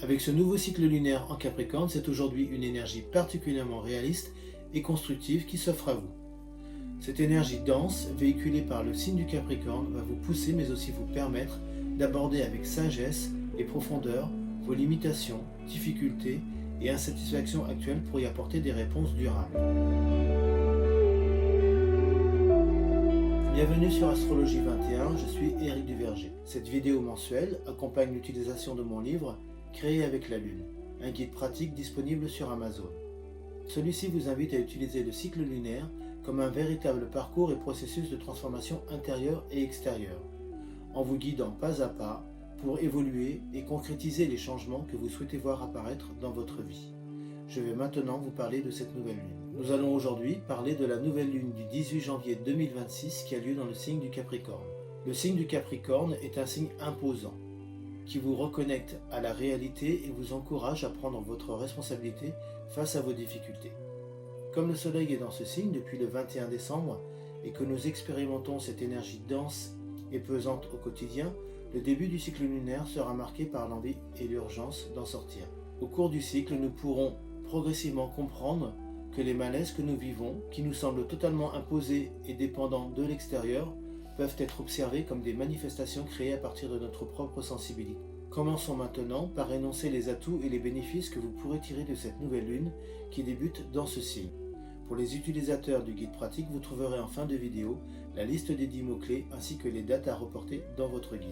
Avec ce nouveau cycle lunaire en Capricorne, c'est aujourd'hui une énergie particulièrement réaliste et constructive qui s'offre à vous. Cette énergie dense, véhiculée par le signe du Capricorne, va vous pousser mais aussi vous permettre d'aborder avec sagesse et profondeur vos limitations, difficultés et insatisfactions actuelles pour y apporter des réponses durables. Bienvenue sur Astrologie 21, je suis Éric Duverger. Cette vidéo mensuelle accompagne l'utilisation de mon livre Créer avec la Lune, un guide pratique disponible sur Amazon. Celui-ci vous invite à utiliser le cycle lunaire comme un véritable parcours et processus de transformation intérieure et extérieure, en vous guidant pas à pas pour évoluer et concrétiser les changements que vous souhaitez voir apparaître dans votre vie. Je vais maintenant vous parler de cette nouvelle lune. Nous allons aujourd'hui parler de la nouvelle lune du 18 janvier 2026 qui a lieu dans le signe du Capricorne. Le signe du Capricorne est un signe imposant, qui vous reconnecte à la réalité et vous encourage à prendre votre responsabilité face à vos difficultés. Comme le soleil est dans ce signe depuis le 21 décembre et que nous expérimentons cette énergie dense et pesante au quotidien, le début du cycle lunaire sera marqué par l'envie et l'urgence d'en sortir. Au cours du cycle, nous pourrons progressivement comprendre que les malaises que nous vivons, qui nous semblent totalement imposés et dépendants de l'extérieur, peuvent être observés comme des manifestations créées à partir de notre propre sensibilité. Commençons maintenant par énoncer les atouts et les bénéfices que vous pourrez tirer de cette nouvelle lune qui débute dans ce signe. Pour les utilisateurs du guide pratique, vous trouverez en fin de vidéo la liste des 10 mots-clés ainsi que les dates à reporter dans votre guide.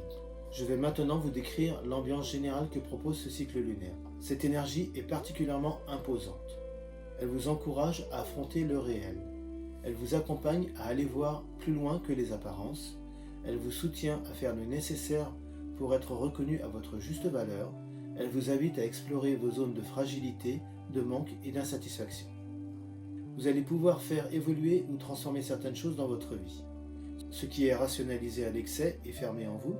Je vais maintenant vous décrire l'ambiance générale que propose ce cycle lunaire. Cette énergie est particulièrement imposante. Elle vous encourage à affronter le réel. Elle vous accompagne à aller voir plus loin que les apparences. Elle vous soutient à faire le nécessaire pour être reconnu à votre juste valeur. Elle vous invite à explorer vos zones de fragilité, de manque et d'insatisfaction. Vous allez pouvoir faire évoluer ou transformer certaines choses dans votre vie. Ce qui est rationalisé à l'excès est fermé en vous.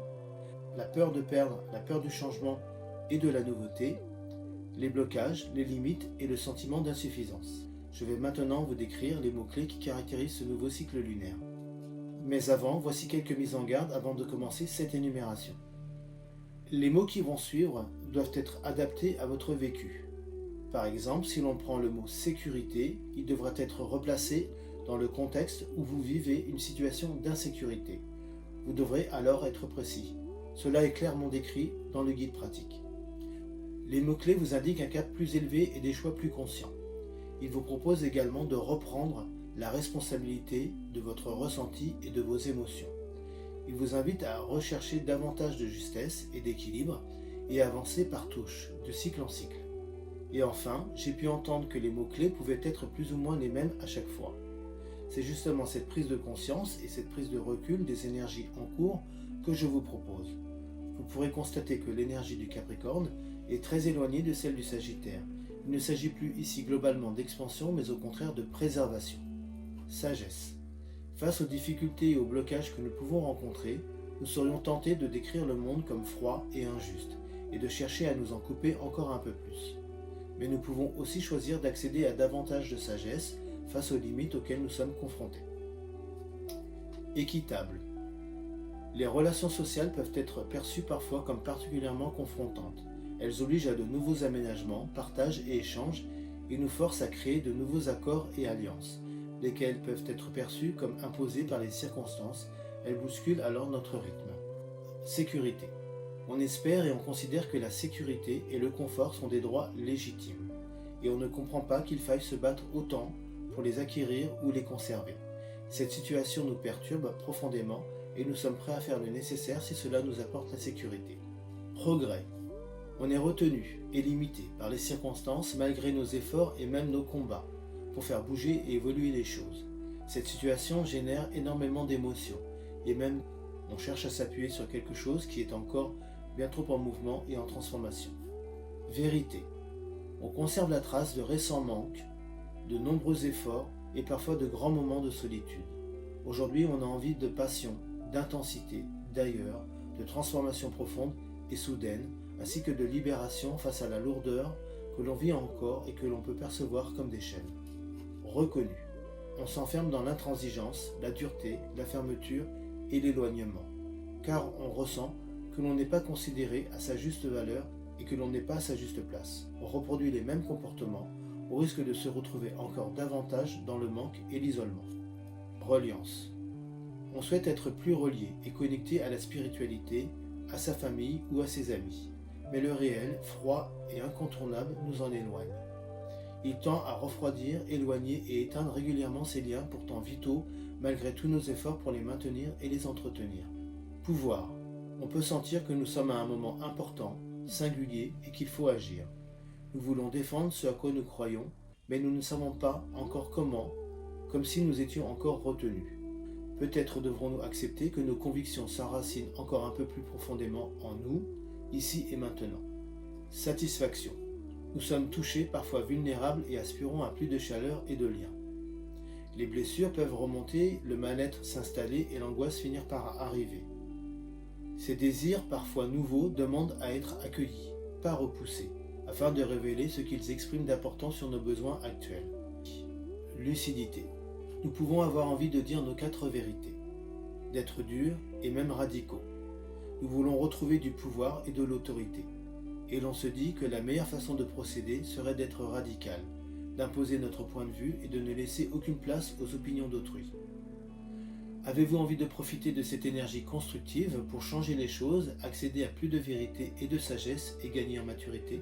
La peur de perdre, la peur du changement et de la nouveauté, les blocages, les limites et le sentiment d'insuffisance. Je vais maintenant vous décrire les mots-clés qui caractérisent ce nouveau cycle lunaire. Mais avant, voici quelques mises en garde avant de commencer cette énumération. Les mots qui vont suivre doivent être adaptés à votre vécu. Par exemple, si l'on prend le mot sécurité, il devra être replacé dans le contexte où vous vivez une situation d'insécurité. Vous devrez alors être précis. Cela est clairement décrit dans le guide pratique. Les mots-clés vous indiquent un cap plus élevé et des choix plus conscients. Il vous propose également de reprendre la responsabilité de votre ressenti et de vos émotions. Il vous invite à rechercher davantage de justesse et d'équilibre et à avancer par touches, de cycle en cycle. Et enfin, j'ai pu entendre que les mots-clés pouvaient être plus ou moins les mêmes à chaque fois. C'est justement cette prise de conscience et cette prise de recul des énergies en cours que je vous propose. Vous pourrez constater que l'énergie du Capricorne est très éloignée de celle du Sagittaire. Il ne s'agit plus ici globalement d'expansion, mais au contraire de préservation. Sagesse. Face aux difficultés et aux blocages que nous pouvons rencontrer, nous serions tentés de décrire le monde comme froid et injuste, et de chercher à nous en couper encore un peu plus. Mais nous pouvons aussi choisir d'accéder à davantage de sagesse face aux limites auxquelles nous sommes confrontés. Équitable. Les relations sociales peuvent être perçues parfois comme particulièrement confrontantes. Elles obligent à de nouveaux aménagements, partages et échanges et nous forcent à créer de nouveaux accords et alliances, lesquels peuvent être perçus comme imposés par les circonstances. Elles bousculent alors notre rythme. Sécurité. On espère et on considère que la sécurité et le confort sont des droits légitimes, et on ne comprend pas qu'il faille se battre autant pour les acquérir ou les conserver. Cette situation nous perturbe profondément et nous sommes prêts à faire le nécessaire si cela nous apporte la sécurité. Progrès. On est retenu et limité par les circonstances malgré nos efforts et même nos combats pour faire bouger et évoluer les choses. Cette situation génère énormément d'émotions et même on cherche à s'appuyer sur quelque chose qui est encore bien trop en mouvement et en transformation. Vérité. On conserve la trace de récents manques, de nombreux efforts et parfois de grands moments de solitude. Aujourd'hui, on a envie de passion, d'intensité, d'ailleurs, de transformation profonde et soudaine, ainsi que de libération face à la lourdeur que l'on vit encore et que l'on peut percevoir comme des chaînes. Reconnu. On s'enferme dans l'intransigeance, la dureté, la fermeture et l'éloignement, car on ressent que l'on n'est pas considéré à sa juste valeur et que l'on n'est pas à sa juste place. On reproduit les mêmes comportements au risque de se retrouver encore davantage dans le manque et l'isolement. Reliance. On souhaite être plus relié et connecté à la spiritualité, à sa famille ou à ses amis. Mais le réel, froid et incontournable nous en éloigne. Il tend à refroidir, éloigner et éteindre régulièrement ces liens pourtant vitaux malgré tous nos efforts pour les maintenir et les entretenir. Pouvoir. On peut sentir que nous sommes à un moment important, singulier et qu'il faut agir. Nous voulons défendre ce à quoi nous croyons, mais nous ne savons pas encore comment, comme si nous étions encore retenus. Peut-être devrons-nous accepter que nos convictions s'enracinent encore un peu plus profondément en nous, ici et maintenant. Satisfaction. Nous sommes touchés, parfois vulnérables et aspirons à plus de chaleur et de lien. Les blessures peuvent remonter, le mal-être s'installer et l'angoisse finir par arriver. Ces désirs, parfois nouveaux, demandent à être accueillis, pas repoussés, afin de révéler ce qu'ils expriment d'important sur nos besoins actuels. Lucidité. Nous pouvons avoir envie de dire nos 4 vérités, d'être durs et même radicaux. Nous voulons retrouver du pouvoir et de l'autorité. Et l'on se dit que la meilleure façon de procéder serait d'être radical, d'imposer notre point de vue et de ne laisser aucune place aux opinions d'autrui. Avez-vous envie de profiter de cette énergie constructive pour changer les choses, accéder à plus de vérité et de sagesse et gagner en maturité?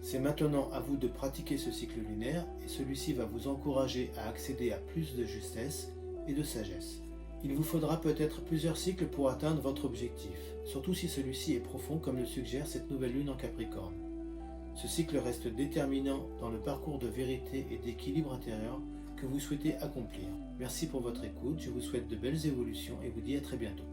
C'est maintenant à vous de pratiquer ce cycle lunaire et celui-ci va vous encourager à accéder à plus de justesse et de sagesse. Il vous faudra peut-être plusieurs cycles pour atteindre votre objectif, surtout si celui-ci est profond comme le suggère cette nouvelle lune en Capricorne. Ce cycle reste déterminant dans le parcours de vérité et d'équilibre intérieur que vous souhaitez accomplir. Merci pour votre écoute, je vous souhaite de belles évolutions et vous dis à très bientôt.